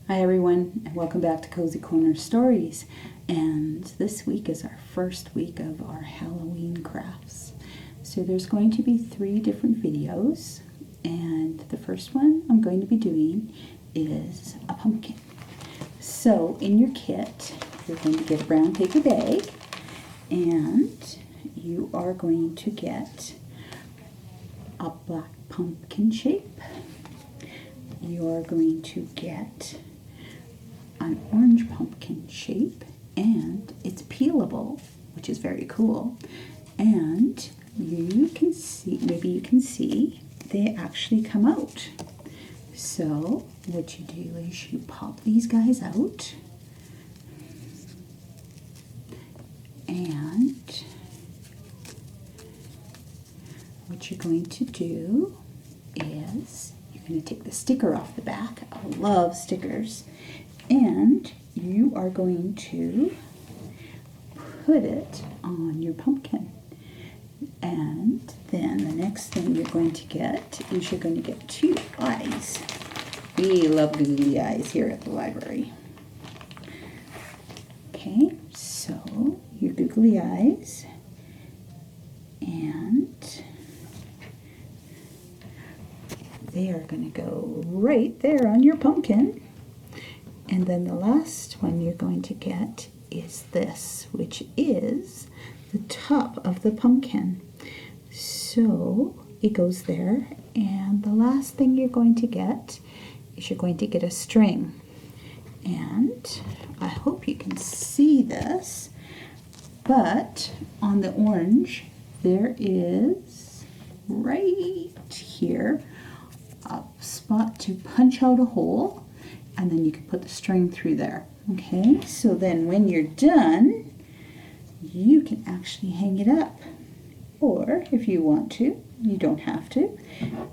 Hi everyone, and welcome back to Cozy Corner Stories. And this week is our first week of our Halloween crafts. So there's going to be 3 different videos, and the first one I'm going to be doing is a pumpkin. So in your kit, you're going to get a brown paper bag, and you are going to get a black pumpkin shape. You're going to get an orange pumpkin shape, and it's peelable, which is very cool. And you can see, maybe you can see, they actually come out. So what you do is you pop these guys out, and what you're going to do is you're going to take the sticker off the back. I love stickers. And you are going to put it on your pumpkin. And then the next thing you're going to get is you're going to get 2 eyes. We love googly eyes here at the library. Okay, so your googly eyes, and they are going to go right there on your pumpkin. And then the last one you're going to get is this, which is the top of the pumpkin. So it goes there, and the last thing you're going to get is you're going to get a string. And I hope you can see this, but on the orange there is right here a spot to punch out a hole, and then you can put the string through there. Okay, so then when you're done, you can actually hang it up. Or if you want to, you don't have to.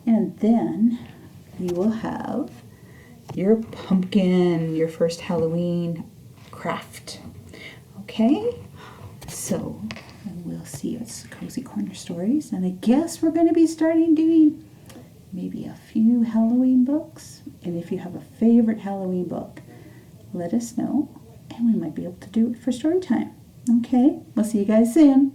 And then you will have your pumpkin, your first Halloween craft. Okay, so we'll see you at Cozy Corner Stories. And I guess we're going to be starting doing maybe a few Halloween books. And if you have a favorite Halloween book, let us know, and we might be able to do it for story time. Okay, we'll see you guys soon.